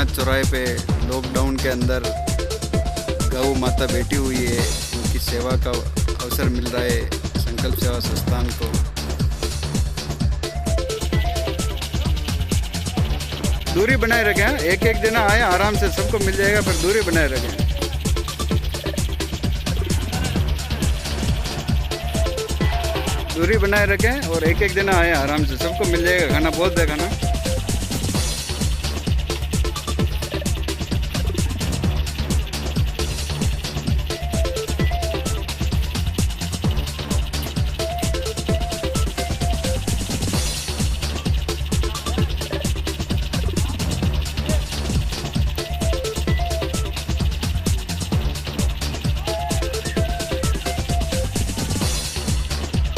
रघुनाथ चौराहे पे लॉकडाउन के अंदर गौ माता बैठी हुई है, उनकी सेवा का अवसर मिल रहा है संकल्प सेवा संस्थान को। दूरी बनाए रखें, एक एक दिन आए आराम से, सबको मिल जाएगा, पर दूरी बनाए रखें। दूरी बनाए रखें और एक एक दिन आए आराम से, सबको मिल जाएगा खाना, बहुत है खाना।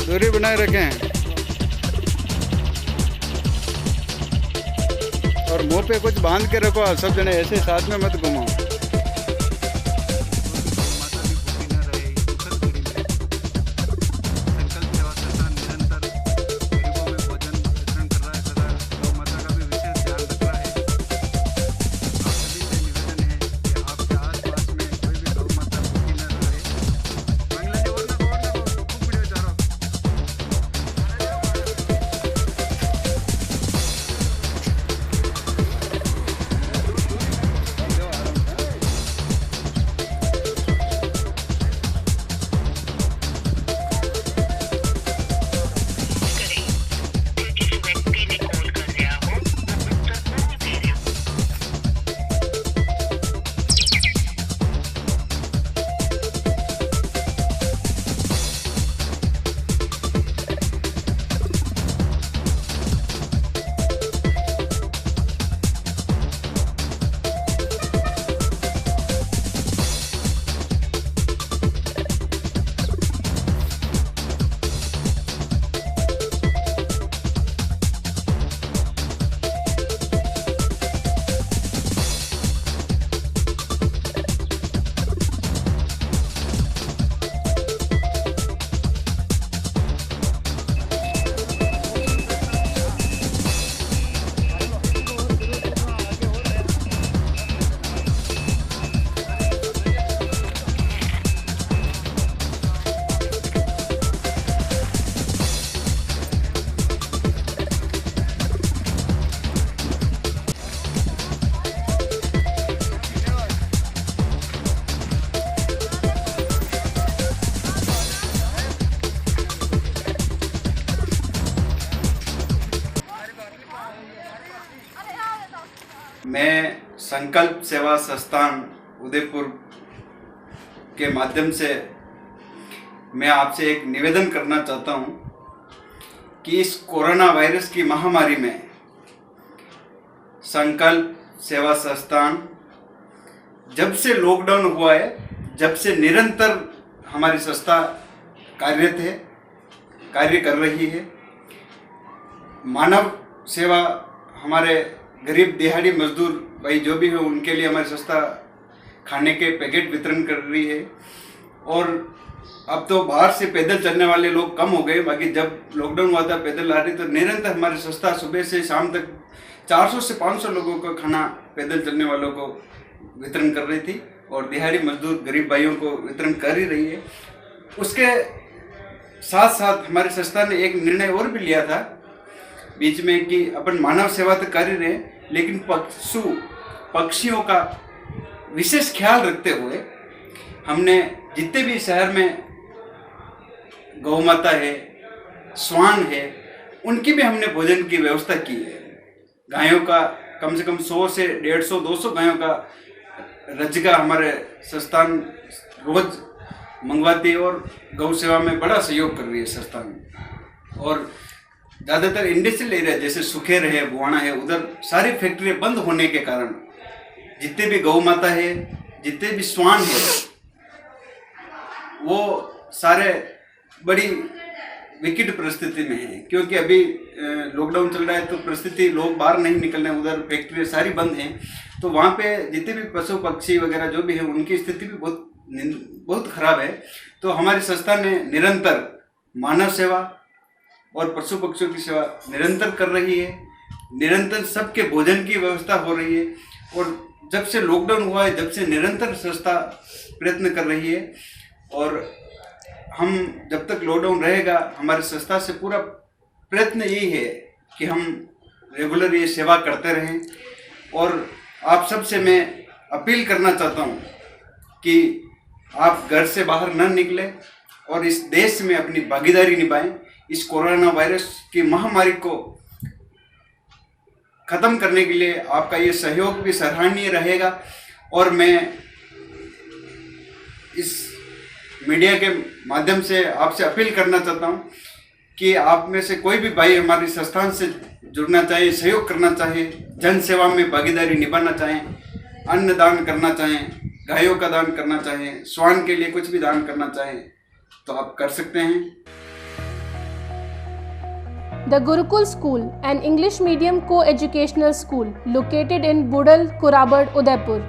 दूरी बनाए रखें और मुंह पे कुछ बांध के रखो, सब जने ऐसे साथ में मत घूमो। मैं संकल्प सेवा संस्थान उदयपुर के माध्यम से मैं आपसे एक निवेदन करना चाहता हूं कि इस कोरोना वायरस की महामारी में संकल्प सेवा संस्थान जब से लॉकडाउन हुआ है, जब से निरंतर हमारी संस्था कार्यरत है, कार्य कर रही है। मानव सेवा, हमारे गरीब दिहाड़ी मजदूर भाई जो भी है उनके लिए हमारी संस्था खाने के पैकेट वितरण कर रही है। और अब तो बाहर से पैदल चलने वाले लोग कम हो गए, बाकी जब लॉकडाउन हुआ था पैदल आ रही, तो निरंतर हमारी संस्था सुबह से शाम तक 400 से 500 लोगों को खाना पैदल चलने वालों को वितरण कर रही थी और दिहाड़ी मजदूर गरीब भाइयों को वितरण कर ही रही है। उसके साथ साथ हमारी संस्था ने एक निर्णय और भी लिया था बीच में कि अपन मानव सेवा तो कर ही रहे, लेकिन पक्षियों का विशेष ख्याल रखते हुए हमने जितने भी शहर में गौ माता है, श्वान है, उनकी भी हमने भोजन की व्यवस्था की है। गायों का कम से कम 100 से 150 200 गायों का रजगा हमारे संस्थान रोज मंगवाती है और गौ सेवा में बड़ा सहयोग कर रही है संस्थान। और ज़्यादातर इंडस्ट्रियल एरिया जैसे सुखेर है, बुआना है, उधर सारी फैक्ट्रियाँ बंद होने के कारण जितने भी गौ माता है, जितने भी श्वान है, वो सारे बड़ी विकट परिस्थिति में है। क्योंकि अभी लॉकडाउन चल रहा है तो परिस्थिति, लोग बाहर नहीं निकल रहे, उधर फैक्ट्री सारी बंद हैं, तो वहाँ पे जितने भी पशु पक्षी वगैरह जो भी है उनकी स्थिति भी बहुत खराब है। तो हमारी संस्था ने निरंतर मानव सेवा और पशु पक्षियों की सेवा निरंतर कर रही है। निरंतर सबके भोजन की व्यवस्था हो रही है। और जब से लॉकडाउन हुआ है, जब से निरंतर संस्था प्रयत्न कर रही है, और हम जब तक लॉकडाउन रहेगा हमारी संस्था से पूरा प्रयत्न यही है कि हम रेगुलर ये सेवा करते रहें। और आप सबसे मैं अपील करना चाहता हूँ कि आप घर से बाहर न निकलें और इस देश में अपनी भागीदारी निभाएं। इस कोरोना वायरस की महामारी को ख़त्म करने के लिए आपका ये सहयोग भी सराहनीय रहेगा। और मैं इस मीडिया के माध्यम से आपसे अपील करना चाहता हूँ कि आप में से कोई भी भाई हमारी संस्थान से जुड़ना चाहे, सहयोग करना चाहे, जन सेवा में भागीदारी निभाना चाहें, अन्न दान करना चाहें, गायों का दान करना चाहें, स्वान के लिए कुछ भी दान करना चाहें, तो आप कर सकते हैं। The Gurukul School, an English medium co-educational school located in Budal, Kurabad, Udaipur.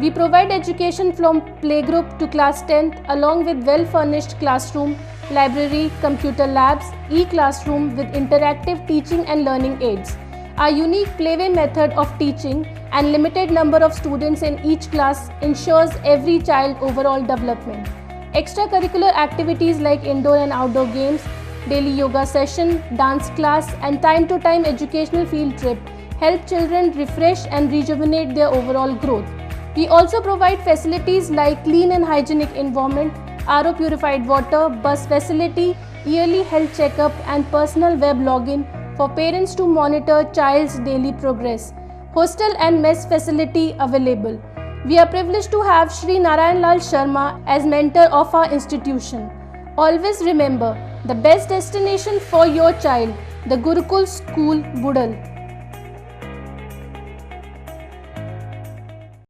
We provide education from playgroup to class 10th along with well-furnished classroom, library, computer labs, e-classroom with interactive teaching and learning aids. Our unique playway method of teaching and limited number of students in each class ensures every child overall development. Extracurricular activities like indoor and outdoor games, daily yoga session, dance class and time-to-time educational field trip help children refresh and rejuvenate their overall growth. We also provide facilities like clean and hygienic environment, RO purified water, bus facility, yearly health checkup and personal web login for parents to monitor child's daily progress. Hostel and mess facility available. We are privileged to have Shri Narayan Lal Sharma as mentor of our institution. Always remember, the best destination for your child, the Gurukul School, Budal.